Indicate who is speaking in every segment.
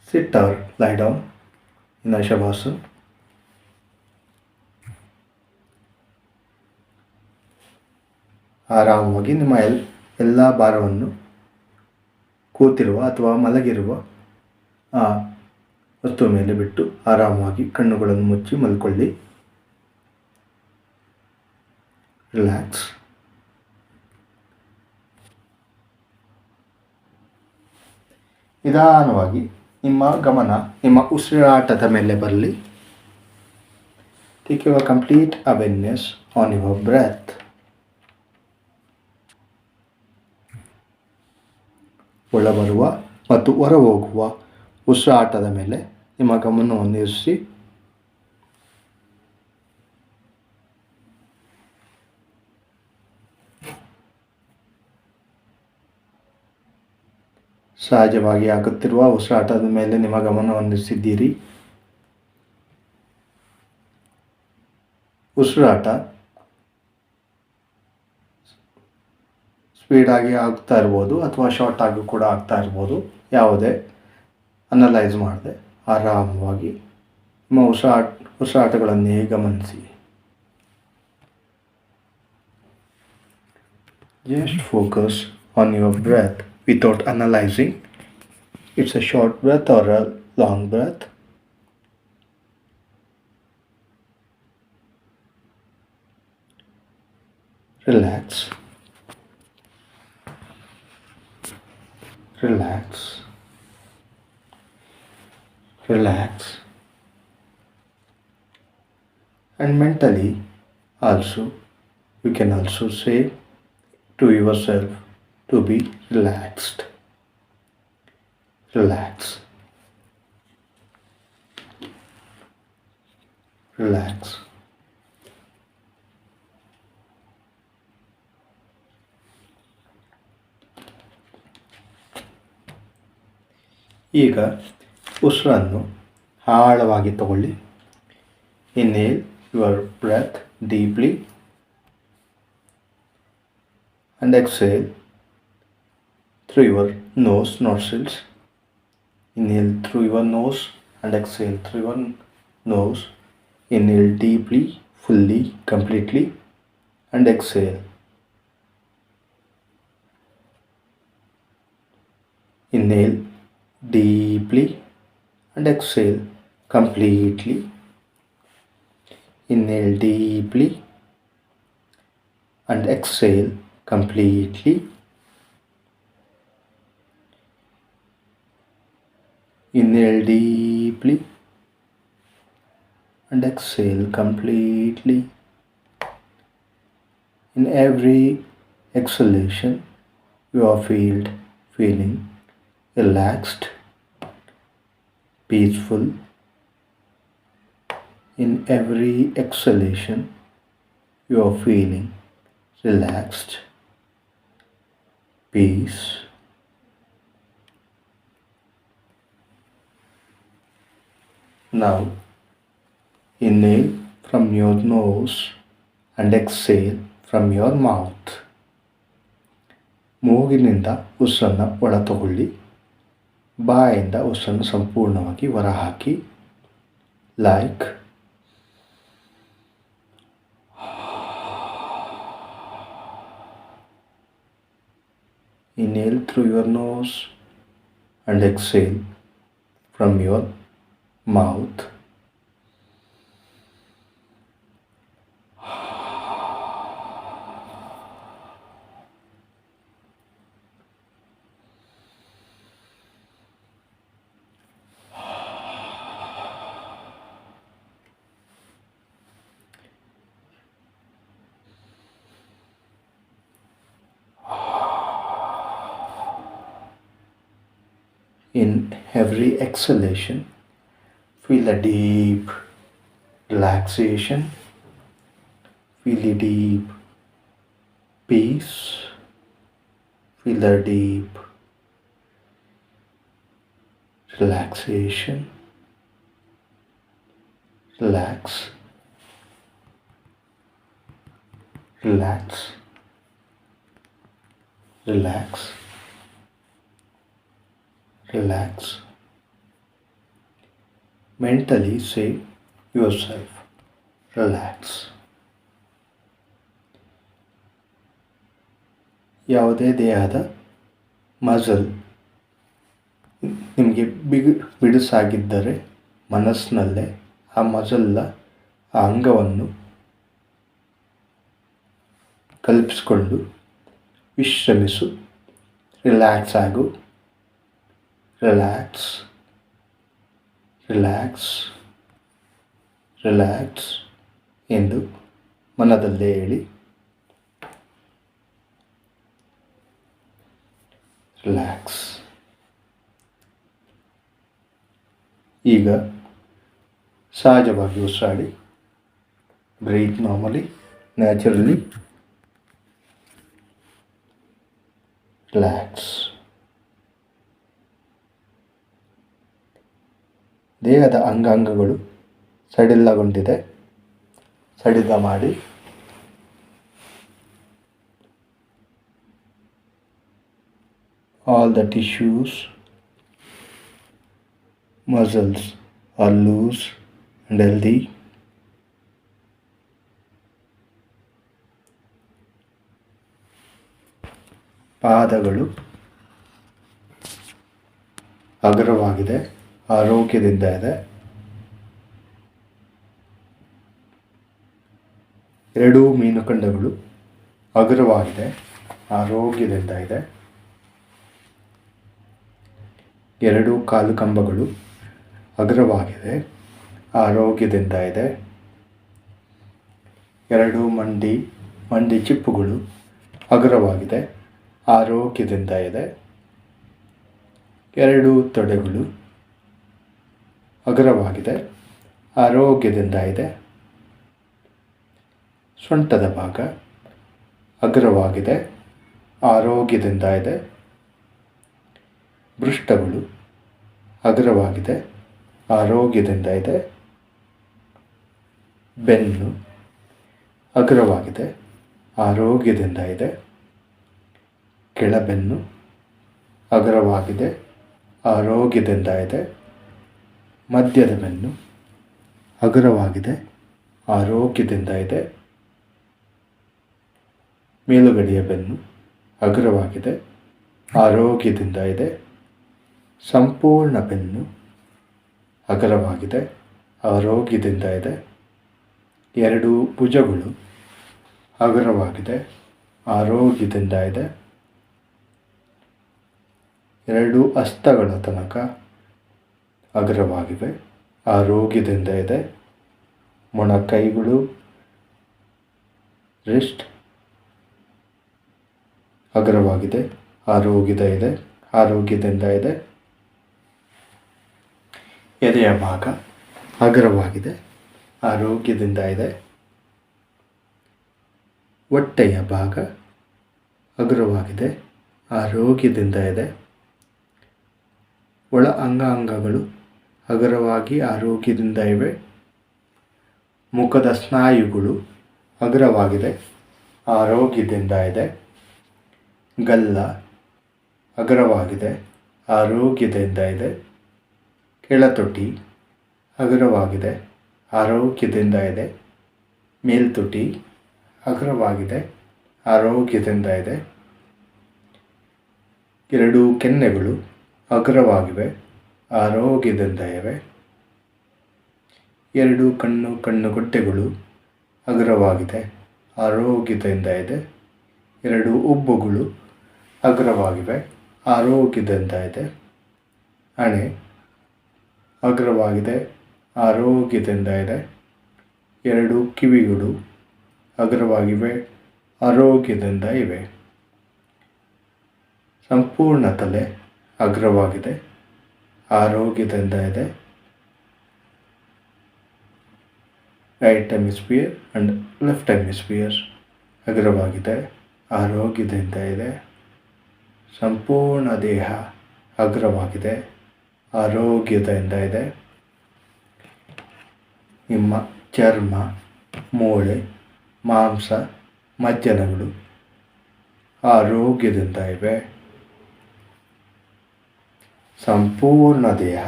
Speaker 1: Sit or lie down in a shavasana. ಆರಾಮವಾಗಿ ನಿಮ್ಮ ಎಲ್ಲ ಭಾರವನ್ನು ಕೂತಿರುವ ಅಥವಾ ಮಲಗಿರುವ ಆ ವಸ್ತು ಮೇಲೆ ಬಿಟ್ಟು ಆರಾಮವಾಗಿ ಕಣ್ಣುಗಳನ್ನು ಮುಚ್ಚಿ ಮಲ್ಕೊಳ್ಳಿ. ರಿಲ್ಯಾಕ್ಸ್. ನಿಧಾನವಾಗಿ ನಿಮ್ಮ ಗಮನ ನಿಮ್ಮ ಉಸಿರಾಟದ ಮೇಲೆ ಬರಲಿ. Take your complete awareness on your breath. ಒಳಬರುವ ಮತ್ತು ಹೊರಹೋಗುವ ಉಸಿರಾಟದ ಮೇಲೆ ನಿಮ್ಮ ಗಮನವನ್ನು ಇರಿಸಿ. ಸಹಜವಾಗಿ ಆಗುತ್ತಿರುವ ಉಸಿರಾಟದ ಮೇಲೆ ನಿಮ್ಮ ಗಮನವನ್ನು ಇರಿಸಿದ್ದೀರಿ. ಉಸಿರಾಟ ಸ್ಪೀಡಾಗಿ ಆಗ್ತಾ ಇರ್ಬೋದು ಅಥವಾ ಶಾರ್ಟ್ ಆಗಿ ಕೂಡ ಆಗ್ತಾ ಇರ್ಬೋದು. ಯಾವುದೇ ಅನಲೈಸ್ ಮಾಡದೆ ಆರಾಮವಾಗಿ ನಿಮ್ಮ ಉಸಿರಾಟಗಳನ್ನೇ ಗಮನಿಸಿ. Just focus on your breath without analyzing. It's a short breath or a long breath. Relax. Relax. Relax. And mentally also, you can also say to yourself to be relaxed. Relax. Relax. ಈಗ ಉಸಿರನ್ನು ಆಳವಾಗಿ ತಗೊಳ್ಳಿ. Inhale your breath deeply and exhale through your nose nostrils. Inhale through your nose and exhale through your nose. Inhale deeply, fully, completely and exhale. Inhale deeply and exhale completely. Inhale deeply and exhale completely. Inhale deeply and exhale completely. In every exhalation, you are feeling relaxed, peaceful. In every exhalation, you are feeling relaxed, peace. Now, inhale from your nose and exhale from your mouth. ಮೂಗಿನಿಂದ ಉಸಿರನ್ನು ಒಳ ತಗೊಳ್ಳಿ. ಬಾಯಿಂದ ಉಸಿರನ್ನು ಸಂಪೂರ್ಣವಾಗಿ ಹೊರಹಾಕಿ. Like inhale through your nose and exhale from your mouth. In every exhalation, feel a deep relaxation, feel a deep peace, feel a deep relaxation. Relax, relax, relax, relax. Mentally say yourself, relax. ಯಾವುದೇ ದೇಹದ muscle ನಿಮಗೆ ಬಿಡುಸಾಗಿದ್ದರೆ ಮನಸ್ಸಿನಲ್ಲೇ ಆ ಮಸಲ್ನ ಆ ಅಂಗವನ್ನು ಕಲ್ಪಿಸಿಕೊಂಡು ವಿಶ್ರಮಿಸು, ರಿಲ್ಯಾಕ್ಸ್ ಆಗು, ರಿಲ್ಯಾಕ್ಸ್, ರಿಲ್ಯಾಕ್ಸ್, ರಿಲ್ಯಾಕ್ಸ್ ಎಂದು ಮನದಲ್ಲೇ ಹೇಳಿ. ರಿಲ್ಯಾಕ್ಸ್. ಈಗ ಸಹಜವಾಗಿ ಉಸಿರಾಡಿ. Breathe normally, naturally. ರಿಲ್ಯಾಕ್ಸ್. ದೇಹದ ಅಂಗಾಂಗಗಳು ಸಡಿಲಗೊಂಡಿದೆ, ಸಡಿಲ ಮಾಡಿ. All the tissues, muscles are loose and healthy. ಪಾದಗಳು ಅಗರವಾಗಿದೆ, ಆರೋಗ್ಯದಿಂದ ಇದೆ. ಎರಡೂ ಮೀನುಖಂಡಗಳು ಅಗರವಾಗಿದೆ, ಆರೋಗ್ಯದಿಂದ ಇದೆ. ಎರಡೂ ಕಾಲು ಕಂಬಗಳು ಅಗರವಾಗಿದೆ, ಆರೋಗ್ಯದಿಂದ ಇದೆ. ಎರಡೂ ಮಂಡಿ ಚಿಪ್ಪುಗಳು ಅಗರವಾಗಿದೆ, ಆರೋಗ್ಯದಿಂದ ಇದೆ. ಎರಡೂ ತೊಡೆಗಳು ಅಗರವಾಗಿದೆ, ಆರೋಗ್ಯದಿಂದ ಇದೆ. ಸೊಂಟದ ಭಾಗ ಅಗ್ರವಾಗಿದೆ, ಆರೋಗ್ಯದಿಂದ ಇದೆ. ಪೃಷ್ಠಗಳು ಅಗ್ರವಾಗಿದೆ, ಆರೋಗ್ಯದಿಂದ ಇದೆ. ಬೆನ್ನು ಅಗ್ರವಾಗಿದೆ, ಆರೋಗ್ಯದಿಂದ ಇದೆ. ಕೆಳಬೆನ್ನು ಅಗ್ರವಾಗಿದೆ, ಆರೋಗ್ಯದಿಂದ ಇದೆ. ಮಧ್ಯದ ಬೆನ್ನು ಅಗ್ರವಾಗಿದೆ, ಆರೋಗ್ಯದಿಂದ ಇದೆ. ಮೇಲುಗಡೆಯ ಬೆನ್ನು ಅಗ್ರವಾಗಿದೆ, ಆರೋಗ್ಯದಿಂದ ಇದೆ. ಸಂಪೂರ್ಣ ಬೆನ್ನು ಅಗಲವಾಗಿದೆ, ಆರೋಗ್ಯದಿಂದ ಇದೆ. ಎರಡೂ ಭುಜಗಳು ಅಗಲವಾಗಿದೆ, ಆರೋಗ್ಯದಿಂದ ಇದೆ. ಎರಡೂ ಹಸ್ತಗಳ ತನಕ ಅಗಲವಾಗಿವೆ, ಆರೋಗ್ಯದಿಂದ ಇದೆ. ಮೊಣಕೈಗಳು, ರಿಸ್ಟ್ ಅಗಲವಾಗಿದೆ, ಆರೋಗ್ಯದಿಂದ ಇದೆ. ಎದೆಯ ಭಾಗ ಅಗಲವಾಗಿದೆ, ಆರೋಗ್ಯದಿಂದ ಇದೆ. ಹೊಟ್ಟೆಯ ಭಾಗ ಅಗಲವಾಗಿದೆ, ಆರೋಗ್ಯದಿಂದ ಇದೆ. ಒಳ ಅಂಗಾಂಗಗಳು ಅಗಲವಾಗಿ ಆರೋಗ್ಯದಿಂದ ಇವೆ. ಮುಖದ ಸ್ನಾಯುಗಳು ಅಗಲವಾಗಿದೆ, ಆರೋಗ್ಯದಿಂದ ಇದೆ. ಗಲ್ಲ ಅಗಲವಾಗಿದೆ, ಆರೋಗ್ಯದಿಂದ ಇದೆ. ಕೆಳತೊಟಿ ಅಗಲವಾಗಿದೆ, ಆರೋಗ್ಯದಿಂದ ಇದೆ. ಮೇಲ್ತೊಟಿ ಅಗಲವಾಗಿದೆ, ಆರೋಗ್ಯದಿಂದ ಇದೆ. ಎರಡೂ ಕೆನ್ನೆಗಳು ಅಗಲವಾಗಿವೆ, ಆರೋಗ್ಯದಿಂದ ಇವೆ. ಎರಡೂ ಕಣ್ಣುಗಡ್ಡೆಗಳು ಅಗಲವಾಗಿದೆ, ಆರೋಗ್ಯದಿಂದ ಇದೆ. ಎರಡೂ ಹುಬ್ಬುಗಳು ಅಗಲವಾಗಿವೆ, ಆರೋಗ್ಯದಿಂದ ಇದೆ. ಹಣೆ ಅಗಲವಾಗಿದೆ, ಆರೋಗ್ಯದಿಂದ ಇದೆ. ಎರಡೂ ಕಿವಿಗಳು ಅಗಲವಾಗಿವೆ, ಆರೋಗ್ಯದಿಂದ ಇವೆ. ಸಂಪೂರ್ಣ ತಲೆ ಅಗ್ರವಾಗಿದೆ, ಆರೋಗ್ಯದಿಂದ ಇದೆ. Right hemisphere and left hemisphere ಅಗ್ರವಾಗಿದೆ, ಆರೋಗ್ಯದಿಂದ ಇದೆ. ಸಂಪೂರ್ಣ ದೇಹ ಅಗ್ರವಾಗಿದೆ, ಆರೋಗ್ಯದಿಂದ ಇದೆ. ನಿಮ್ಮ ಚರ್ಮ, ಮೂಳೆ, ಮಾಂಸ, ಮಜ್ಜನಗಳು ಆರೋಗ್ಯದಿಂದ ಇವೆ. ಸಂಪೂರ್ಣ ದೇಹ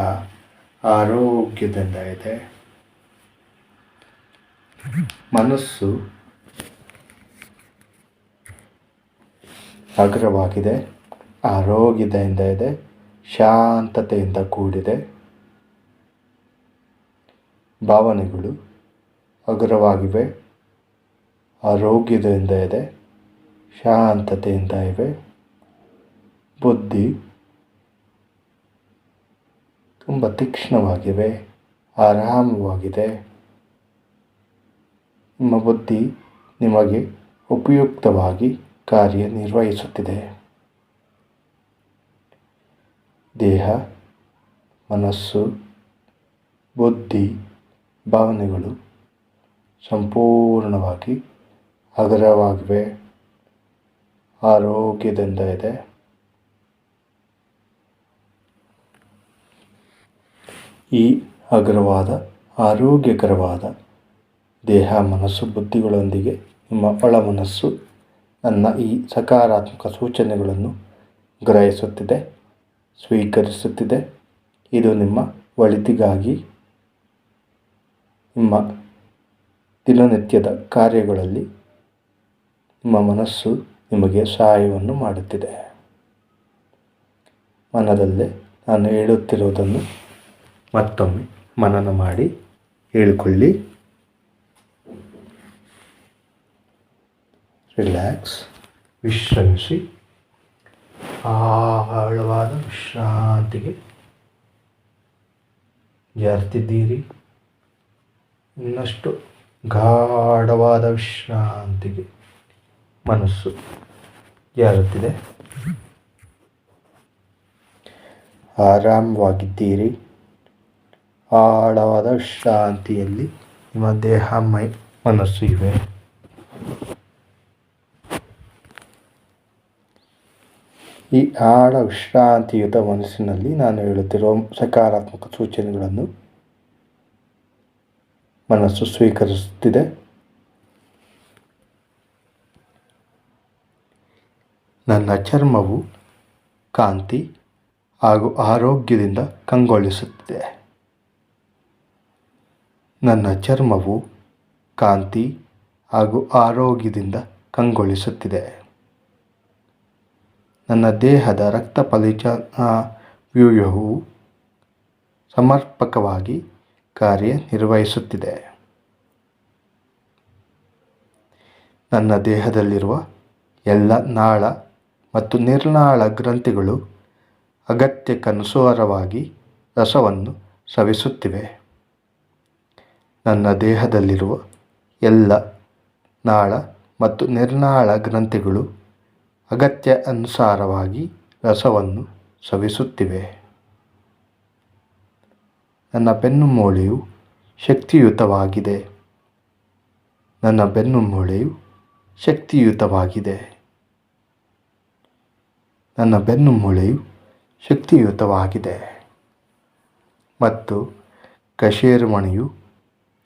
Speaker 1: ಆರೋಗ್ಯದಿಂದ ಇದೆ. ಮನಸ್ಸು ಹಗುರವಾಗಿದೆ, ಆರೋಗ್ಯದಿಂದ ಇದೆ, ಶಾಂತತೆಯಿಂದ ಕೂಡಿದೆ. ಭಾವನೆಗಳು ಹಗುರವಾಗಿವೆ, ಆರೋಗ್ಯದಿಂದ ಇದೆ, ಶಾಂತತೆಯಿಂದ ಇವೆ. ಬುದ್ಧಿ ತುಂಬ ತೀಕ್ಷ್ಣವಾಗಿವೆ, ಆರಾಮವಾಗಿದೆ. ನಿಮ್ಮ ಬುದ್ಧಿ ನಿಮಗೆ ಉಪಯುಕ್ತವಾಗಿ ಕಾರ್ಯನಿರ್ವಹಿಸುತ್ತಿದೆ. ದೇಹ, ಮನಸ್ಸು, ಬುದ್ಧಿ, ಭಾವನೆಗಳು ಸಂಪೂರ್ಣವಾಗಿ ಹಗುರವಾಗಿವೆ, ಆರೋಗ್ಯದಿಂದ ಇದೆ. ಈ ಹಗುರವಾದ ಆರೋಗ್ಯಕರವಾದ ದೇಹ, ಮನಸ್ಸು, ಬುದ್ಧಿಗಳೊಂದಿಗೆ ನಿಮ್ಮ ಒಳ ಮನಸ್ಸು ನನ್ನ ಈ ಸಕಾರಾತ್ಮಕ ಸೂಚನೆಗಳನ್ನು ಗ್ರಹಿಸುತ್ತಿದೆ, ಸ್ವೀಕರಿಸುತ್ತಿದೆ. ಇದು ನಿಮ್ಮ ಒಳಿತಿಗಾಗಿ, ನಿಮ್ಮ ದಿನನಿತ್ಯದ ಕಾರ್ಯಗಳಲ್ಲಿ ನಿಮ್ಮ ಮನಸ್ಸು ನಿಮಗೆ ಸಹಾಯವನ್ನು ಮಾಡುತ್ತಿದೆ. ಮನದಲ್ಲೇ ನಾನು ಹೇಳುತ್ತಿರುವುದನ್ನು ಮತ್ತೊಮ್ಮೆ ಮನನ ಮಾಡಿ ಹೇಳಿಕೊಳ್ಳಿ. ರಿಲ್ಯಾಕ್ಸ್, ವಿಶ್ರಮಿಸಿ. ಆಳವಾದ ವಿಶ್ರಾಂತಿಗೆ ಜಾರುತ್ತಿದ್ದೀರಿ. ಇನ್ನಷ್ಟು ಗಾಢವಾದ ವಿಶ್ರಾಂತಿಗೆ ಮನಸ್ಸು ಜಾರುತ್ತಿದೆ. ಆರಾಮವಾಗಿದ್ದೀರಿ. ಆಳವಾದ ವಿಶ್ರಾಂತಿಯಲ್ಲಿ ನಿಮ್ಮ ದೇಹ, ಮನಸ್ಸು ಇವೆ. ಈ ಆಳ ವಿಶ್ರಾಂತಿಯುತ ಮನಸ್ಸಿನಲ್ಲಿ ನಾನು ಹೇಳುತ್ತಿರುವ ಸಕಾರಾತ್ಮಕ ಸೂಚನೆಗಳನ್ನು ಮನಸ್ಸು ಸ್ವೀಕರಿಸುತ್ತಿದೆ. ನನ್ನ ಚರ್ಮವು ಕಾಂತಿ ಹಾಗೂ ಆರೋಗ್ಯದಿಂದ ಕಂಗೊಳಿಸುತ್ತಿದೆ. ನನ್ನ ಚರ್ಮವು ಕಾಂತಿ ಹಾಗೂ ಆರೋಗ್ಯದಿಂದ ಕಂಗೊಳಿಸುತ್ತಿದೆ. ನನ್ನ ದೇಹದ ರಕ್ತ ಪರಿಚಲನಾ ವ್ಯೂಹವು ಸಮರ್ಪಕವಾಗಿ ಕಾರ್ಯನಿರ್ವಹಿಸುತ್ತಿದೆ. ನನ್ನ ದೇಹದಲ್ಲಿರುವ ಎಲ್ಲ ನಾಳ ಮತ್ತು ನಿರ್ನಾಳ ಗ್ರಂಥಿಗಳು ಅಗತ್ಯಕ್ಕನುಸಾರವಾಗಿ ರಸವನ್ನು ಸ್ರವಿಸುತ್ತಿವೆ. ನನ್ನ ದೇಹದಲ್ಲಿರುವ ಎಲ್ಲ ನಾಳ ಮತ್ತು ನಿರ್ನಾಳ ಗ್ರಂಥಿಗಳು ಅಗತ್ಯ ಅನುಸಾರವಾಗಿ ರಸವನ್ನು ಸ್ರವಿಸುತ್ತಿವೆ. ನನ್ನ ಬೆನ್ನುಮೂಳೆಯು ಶಕ್ತಿಯುತವಾಗಿದೆ. ನನ್ನ ಬೆನ್ನುಮೂಳೆಯು ಶಕ್ತಿಯುತವಾಗಿದೆ. ನನ್ನ ಬೆನ್ನುಮೂಳೆಯು ಶಕ್ತಿಯುತವಾಗಿದೆ ಮತ್ತು ಕಶೇರುಮಣಿಯು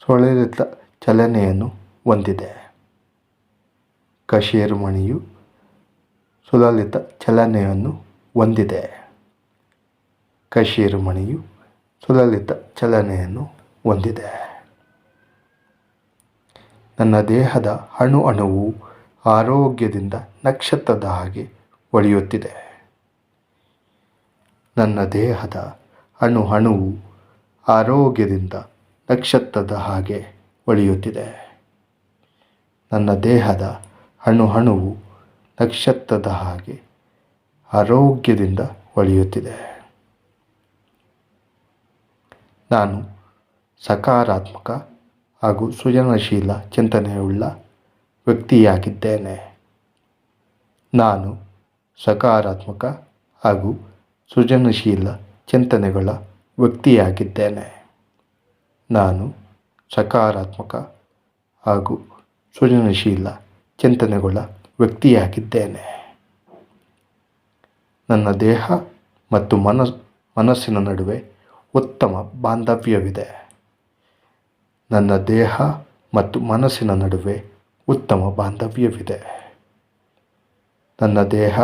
Speaker 1: ಸುಲಲಿತ ಚಲನೆಯನ್ನು ಹೊಂದಿದೆ. ಕಶೇರುಮಣಿಯು ಸುಲಲಿತ ಚಲನೆಯನ್ನು ಹೊಂದಿದೆ. ಕಶೇರುಮಣಿಯು ಸುಲಲಿತ ಚಲನೆಯನ್ನು ಹೊಂದಿದೆ. ನನ್ನ ದೇಹದ ಅಣುವು ಆರೋಗ್ಯದಿಂದ ನಕ್ಷತ್ರದ ಹಾಗೆ ಹೊಳೆಯುತ್ತಿದೆ. ನನ್ನ ದೇಹದ ಅಣುವು ಆರೋಗ್ಯದಿಂದ ನಕ್ಷತ್ರದ ಹಾಗೆ ಹೊಳೆಯುತ್ತಿದೆ. ನನ್ನ ದೇಹದ ಅಣುವು ನಕ್ಷತ್ರದ ಹಾಗೆ ಆರೋಗ್ಯದಿಂದ ಹೊಳೆಯುತ್ತಿದೆ. ನಾನು ಸಕಾರಾತ್ಮಕ ಹಾಗೂ ಸೃಜನಶೀಲ ಚಿಂತನೆಯುಳ್ಳ ವ್ಯಕ್ತಿಯಾಗಿದ್ದೇನೆ. ನಾನು ಸಕಾರಾತ್ಮಕ ಹಾಗೂ ಸೃಜನಶೀಲ ಚಿಂತನೆಗಳ ವ್ಯಕ್ತಿಯಾಗಿದ್ದೇನೆ. ನಾನು ಸಕಾರಾತ್ಮಕ ಹಾಗೂ ಸೃಜನಶೀಲ ಚಿಂತನೆಗಳ ವ್ಯಕ್ತಿಯಾಗಿದ್ದೇನೆ. ನನ್ನ ದೇಹ ಮತ್ತು ಮನಸ್ಸಿನ ನಡುವೆ ಉತ್ತಮ ಬಾಂಧವ್ಯವಿದೆ. ನನ್ನ ದೇಹ ಮತ್ತು ಮನಸ್ಸಿನ ನಡುವೆ ಉತ್ತಮ ಬಾಂಧವ್ಯವಿದೆ. ನನ್ನ ದೇಹ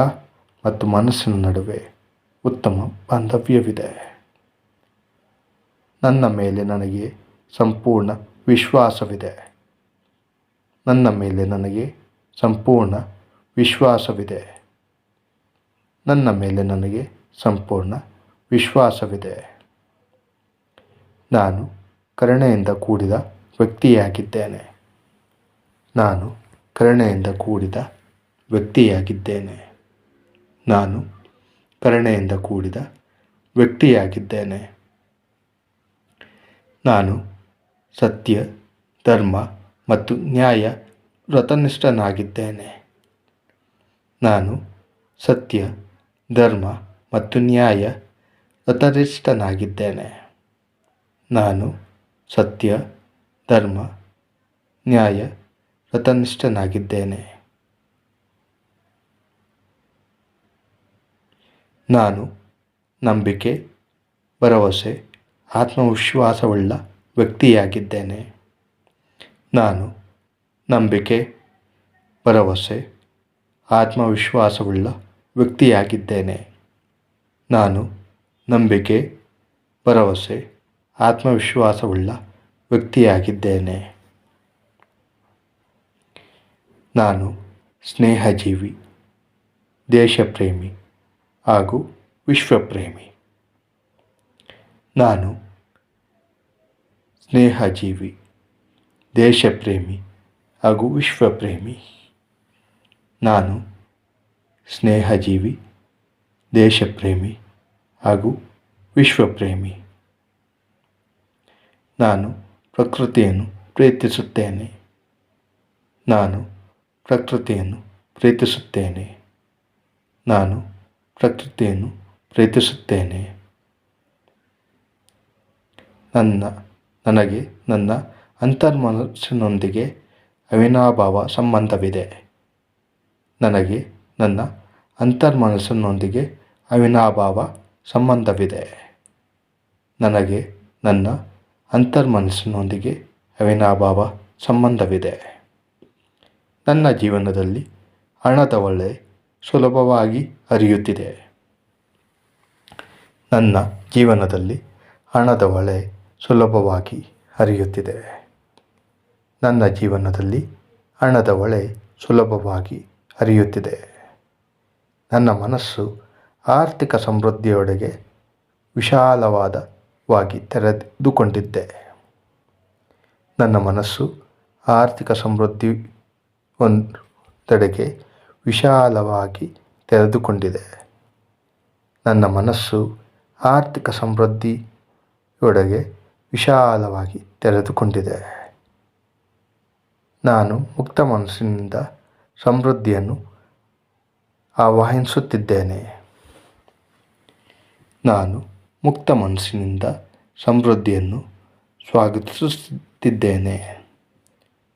Speaker 1: ಮತ್ತು ಮನಸ್ಸಿನ ನಡುವೆ ಉತ್ತಮ ಬಾಂಧವ್ಯವಿದೆ. ನನ್ನ ಮೇಲೆ ನನಗೆ ಸಂಪೂರ್ಣ ವಿಶ್ವಾಸವಿದೆ. ನನ್ನ ಮೇಲೆ ನನಗೆ ಸಂಪೂರ್ಣ ವಿಶ್ವಾಸವಿದೆ. ನನ್ನ ಮೇಲೆ ನನಗೆ ಸಂಪೂರ್ಣ ವಿಶ್ವಾಸವಿದೆ. ನಾನು ಕರುಣೆಯಿಂದ ಕೂಡಿದ ವ್ಯಕ್ತಿಯಾಗಿದ್ದೇನೆ. ನಾನು ಕರುಣೆಯಿಂದ ಕೂಡಿದ ವ್ಯಕ್ತಿಯಾಗಿದ್ದೇನೆ. ನಾನು ಕರುಣೆಯಿಂದ ಕೂಡಿದ ವ್ಯಕ್ತಿಯಾಗಿದ್ದೇನೆ. ನಾನು ಸತ್ಯ, ಧರ್ಮ ಮತ್ತು ನ್ಯಾಯ ವ್ರತನಿಷ್ಠನಾಗಿದ್ದೇನೆ. ನಾನು ಸತ್ಯ, ಧರ್ಮ ಮತ್ತು ನ್ಯಾಯ ವ್ರತನಿಷ್ಠನಾಗಿದ್ದೇನೆ. ನಾನು ಸತ್ಯ, ಧರ್ಮ, ನ್ಯಾಯ ವ್ರತನಿಷ್ಠನಾಗಿದ್ದೇನೆ. ನಾನು ನಂಬಿಕೆ, ಭರವಸೆ, ಆತ್ಮವಿಶ್ವಾಸವುಳ್ಳ ವ್ಯಕ್ತಿಯಾಗಿದ್ದೇನೆ. ನಾನು ನಂಬಿಕೆ, ಭರವಸೆ, ಆತ್ಮವಿಶ್ವಾಸವುಳ್ಳ ವ್ಯಕ್ತಿಯಾಗಿದ್ದೇನೆ. ನಾನು ನಂಬಿಕೆ, ಭರವಸೆ, ಆತ್ಮವಿಶ್ವಾಸವುಳ್ಳ ವ್ಯಕ್ತಿಯಾಗಿದ್ದೇನೆ. ನಾನು ಸ್ನೇಹಜೀವಿ, ದೇಶಪ್ರೇಮಿ ಹಾಗೂ ವಿಶ್ವಪ್ರೇಮಿ. ನಾನು ಸ್ನೇಹಜೀವಿ, ದೇಶಪ್ರೇಮಿ ಹಾಗೂ ವಿಶ್ವಪ್ರೇಮಿ. ನಾನು ಸ್ನೇಹಜೀವಿ, ದೇಶಪ್ರೇಮಿ ಹಾಗೂ ವಿಶ್ವಪ್ರೇಮಿ. ನಾನು ಪ್ರಕೃತಿಯನ್ನು ಪ್ರೀತಿಸುತ್ತೇನೆ. ನಾನು ಪ್ರಕೃತಿಯನ್ನು ಪ್ರೀತಿಸುತ್ತೇನೆ. ನಾನು ಪ್ರಕೃತಿಯನ್ನು ಪ್ರೀತಿಸುತ್ತೇನೆ. ನನಗೆ ನನ್ನ ಅಂತರ್ಮನಸ್ಸಿನೊಂದಿಗೆ ಅವಿನಾಭಾವ ಸಂಬಂಧವಿದೆ. ನನಗೆ ನನ್ನ ಅಂತರ್ಮನಸ್ಸಿನೊಂದಿಗೆ ಅವಿನಾಭಾವ ಸಂಬಂಧವಿದೆ. ನನಗೆ ನನ್ನ ಅಂತರ್ಮನಸ್ಸಿನೊಂದಿಗೆ ಅವಿನಾಭಾವ ಸಂಬಂಧವಿದೆ. ನನ್ನ ಜೀವನದಲ್ಲಿ ಹಣದ ಹೊಳೆ ಸುಲಭವಾಗಿ ಹರಿಯುತ್ತಿದೆ. ನನ್ನ ಜೀವನದಲ್ಲಿ ಹಣದ ಹೊಳೆ ಸುಲಭವಾಗಿ ಹರಿಯುತ್ತಿದೆ. ನನ್ನ ಜೀವನದಲ್ಲಿ ಹಣದ ಹೊಳೆ ಸುಲಭವಾಗಿ ಹರಿಯುತ್ತಿದೆ. ನನ್ನ ಮನಸ್ಸು ಆರ್ಥಿಕ ಸಮೃದ್ಧಿಯೊಡೆಗೆ ವಿಶಾಲವಾಗಿ ತೆರೆದುಕೊಂಡಿದ್ದೆ. ನನ್ನ ಮನಸ್ಸು ಆರ್ಥಿಕ ಸಮೃದ್ಧಿ ಒಂದೆಡೆಗೆ ವಿಶಾಲವಾಗಿ ತೆರೆದುಕೊಂಡಿದೆ. ನನ್ನ ಮನಸ್ಸು ಆರ್ಥಿಕ ಸಮೃದ್ಧಿಯೊಡೆಗೆ ವಿಶಾಲವಾಗಿ ತೆರೆದುಕೊಂಡಿದೆ. ನಾನು ಮುಕ್ತ ಮನಸ್ಸಿನಿಂದ ಸಮೃದ್ಧಿಯನ್ನು ಆವಾಹಿಸುತ್ತಿದ್ದೇನೆ. ನಾನು ಮುಕ್ತ ಮನಸ್ಸಿನಿಂದ ಸಮೃದ್ಧಿಯನ್ನು ಸ್ವಾಗತಿಸುತ್ತಿದ್ದೇನೆ.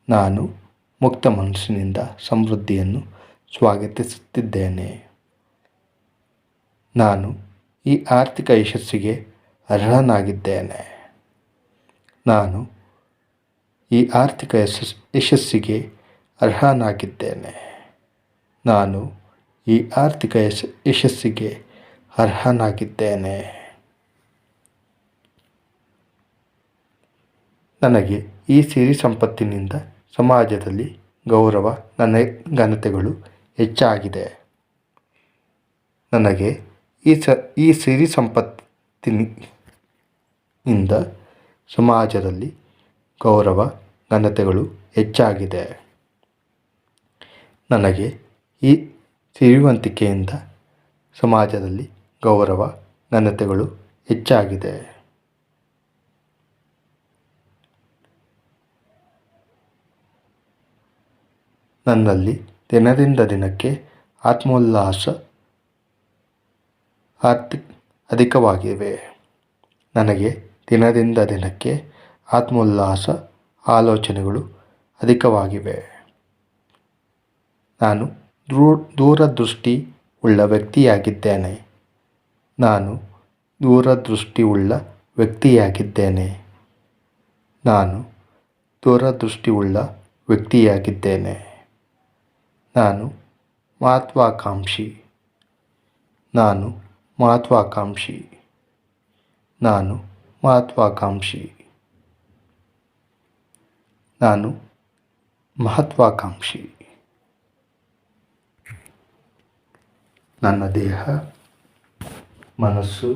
Speaker 1: ನಾನು ಮುಕ್ತ ಮನಸ್ಸಿನಿಂದ ಸಮೃದ್ಧಿಯನ್ನು ಸ್ವಾಗತಿಸುತ್ತಿದ್ದೇನೆ. ನಾನು ಈ ಆರ್ಥಿಕ ಯಶಸ್ಸಿಗೆ ಅರ್ಹನಾಗಿದ್ದೇನೆ. ನಾನು ಈ ಆರ್ಥಿಕ ಯಶಸ್ಸಿಗೆ ಅರ್ಹನಾಗಿದ್ದೇನೆ. ನಾನು ಈ ಆರ್ಥಿಕ ಯಶಸ್ಸಿಗೆ ಅರ್ಹನಾಗಿದ್ದೇನೆ. ನನಗೆ ಈ ಸಿರಿ ಸಂಪತ್ತಿನಿಂದ ಸಮಾಜದಲ್ಲಿ ಗೌರವ ಘನತೆಗಳು ಹೆಚ್ಚಾಗಿದೆ. ನನಗೆ ಈ ಸಿರಿ ಸಂಪತ್ತಿನಿಂದ ಸಮಾಜದಲ್ಲಿ ಗೌರವ ಘನತೆಗಳು ಹೆಚ್ಚಾಗಿದೆ. ನನಗೆ ಈ ಸಿರಿವಂತಿಕೆಯಿಂದ ಸಮಾಜದಲ್ಲಿ ಗೌರವ ಘನತೆಗಳು ಹೆಚ್ಚಾಗಿದೆ. ನನ್ನಲ್ಲಿ ದಿನದಿಂದ ದಿನಕ್ಕೆ ಆತ್ಮೋಲ್ಲಾಸ ಅಧಿಕವಾಗಿವೆ. ನನಗೆ ದಿನದಿಂದ ದಿನಕ್ಕೆ ಆತ್ಮೋಲ್ಲಾಸ ಆಲೋಚನೆಗಳು ಅಧಿಕವಾಗಿವೆ. ನಾನು ದೂರದೃಷ್ಟಿ ಉಳ್ಳ ವ್ಯಕ್ತಿಯಾಗಿದ್ದೇನೆ. ನಾನು ದೂರದೃಷ್ಟಿಯುಳ್ಳ ವ್ಯಕ್ತಿಯಾಗಿದ್ದೇನೆ. ನಾನು ದೂರದೃಷ್ಟಿಯುಳ್ಳ ವ್ಯಕ್ತಿಯಾಗಿದ್ದೇನೆ. ನಾನು ಮಹತ್ವಾಕಾಂಕ್ಷಿ. ನಾನು ಮಹತ್ವಾಕಾಂಕ್ಷಿ. ನಾನು ಮಹತ್ವಾಕಾಂಕ್ಷಿ. ನಾನು ಮಹತ್ವಾಕಾಂಕ್ಷಿ. ನನ್ನ ದೇಹ, ಮನಸ್ಸು,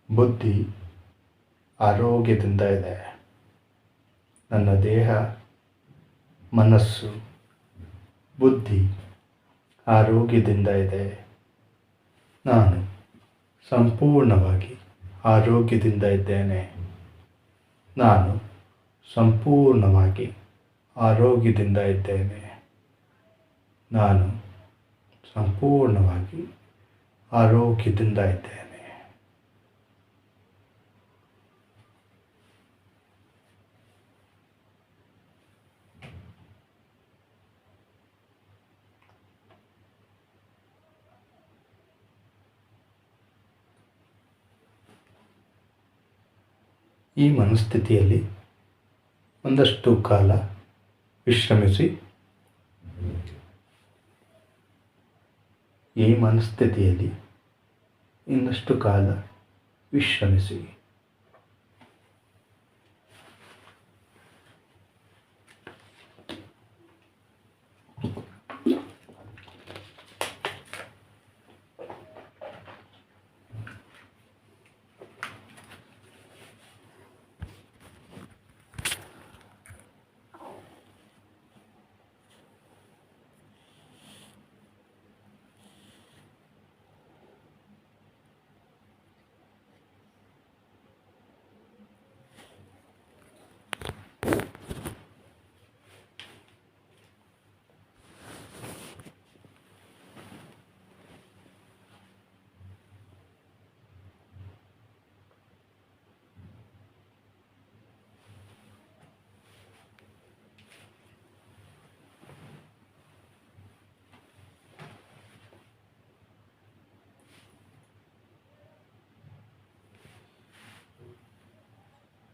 Speaker 1: ಬುದ್ಧಿ ಆರೋಗ್ಯದಿಂದ ಇದೆ. ನನ್ನ ದೇಹ, ಮನಸ್ಸು, ಬುದ್ಧಿ ಆರೋಗ್ಯದಿಂದ ಇದೆ. ನಾನು ಸಂಪೂರ್ಣವಾಗಿ ಆರೋಗ್ಯದಿಂದ ಇದ್ದೇನೆ. ನಾನು ಸಂಪೂರ್ಣವಾಗಿ ಆರೋಗ್ಯದಿಂದ ಇದ್ದೇನೆ. ನಾನು ಸಂಪೂರ್ಣವಾಗಿ ಆರೋಗ್ಯದಿಂದ ಇದ್ದೇನೆ. ಈ ಮನಸ್ಥಿತಿಯಲ್ಲಿ ಒಂದಷ್ಟು ಕಾಲ ವಿಶ್ರಮಿಸಿ. ಈ ಮನಸ್ಥಿತಿಯಲ್ಲಿ ಇನ್ನಷ್ಟು ಕಾಲ ವಿಶ್ರಮಿಸಿ.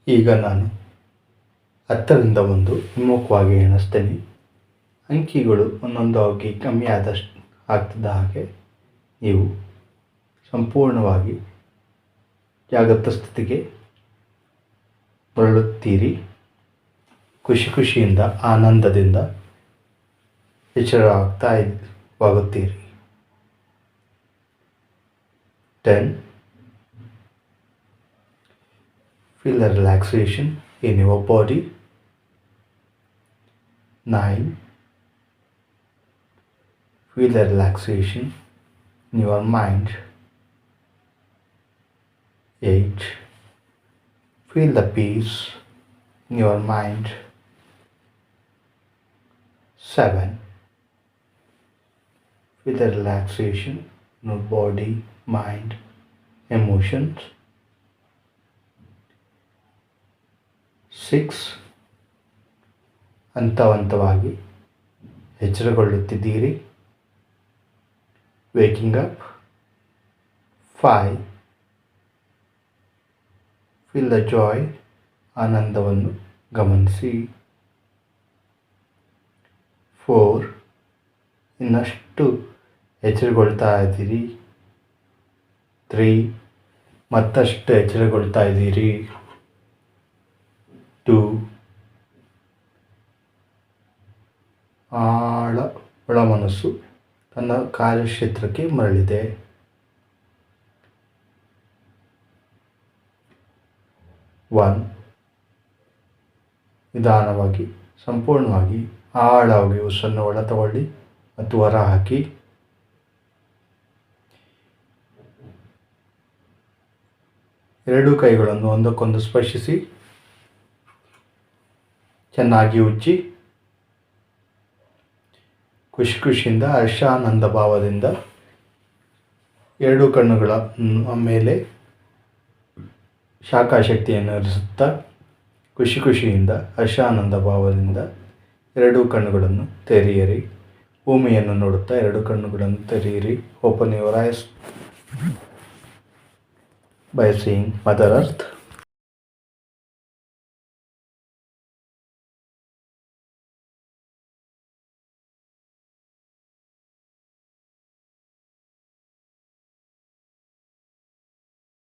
Speaker 1: ಈಗ ನಾನು 10ರಿಂದ 1 ಹಿಮ್ಮುಖವಾಗಿ ಎಣಿಸ್ತೇನೆ. ಅಂಕಿಗಳು ಒಂದೊಂದು ಆಗಿ ಕಮ್ಮಿ ಆಗ್ತಿದ್ದ ಹಾಗೆ ನೀವು ಸಂಪೂರ್ಣವಾಗಿ ಜಾಗೃತ ಸ್ಥಿತಿಗೆ ಮರಳುತ್ತೀರಿ. ಖುಷಿಯಿಂದ, ಆನಂದದಿಂದ ಎಚ್ಚರವಾಗುತ್ತೀರಿ. 10. Feel the relaxation in your body. 9. Feel the relaxation in your mind. 8. Feel the peace in your mind. 7. Feel the relaxation in your body, mind, emotions. 6. ಹಂತವಾಗಿ ಎಚ್ಚರಗೊಳ್ಳುತ್ತಿದ್ದೀರಿ. Waking up. 5. Feel the joy, ಆನಂದವನ್ನು ಗಮನಿಸಿ. 4. ಇನ್ನಷ್ಟು ಎಚ್ಚರಗೊಳ್ತಾ ಇದ್ದೀರಿ. 3. ಮತ್ತಷ್ಟು ಎಚ್ಚರಗೊಳ್ತಾ ಇದ್ದೀರಿ. 2. ಒಳ ಮನಸ್ಸು ತನ್ನ ಕಾರ್ಯಕ್ಷೇತ್ರಕ್ಕೆ ಮರಳಿದೆ. 1. ನಿಧಾನವಾಗಿ, ಸಂಪೂರ್ಣವಾಗಿ, ಆಳವಾಗಿ ಉಸಿರನ್ನು ಒಳ ತಗೊಳ್ಳಿ ಮತ್ತು ಹೊರ ಹಾಕಿ. ಎರಡೂ ಕೈಗಳನ್ನು ಒಂದಕ್ಕೊಂದು ಸ್ಪರ್ಶಿಸಿ. ಚೆನ್ನಾಗಿ ಉಜ್ಜಿ. ಖುಷಿಯಿಂದ, ಹರ್ಷಾನಂದ ಭಾವದಿಂದ ಎರಡೂ ಕಣ್ಣುಗಳ ಮೇಲೆ ಶಾಖಾಶಕ್ತಿಯನ್ನು ಹರಿಸುತ್ತಾ ಖುಷಿಯಿಂದ, ಹರ್ಷಾನಂದ ಭಾವದಿಂದ ಎರಡೂ ಕಣ್ಣುಗಳನ್ನು ತೆರೆಯಿರಿ. ಭೂಮಿಯನ್ನು ನೋಡುತ್ತಾ ಎರಡೂ ಕಣ್ಣುಗಳನ್ನು ತೆರೆಯಿರಿ. Open your eyes by seeing Mother Earth.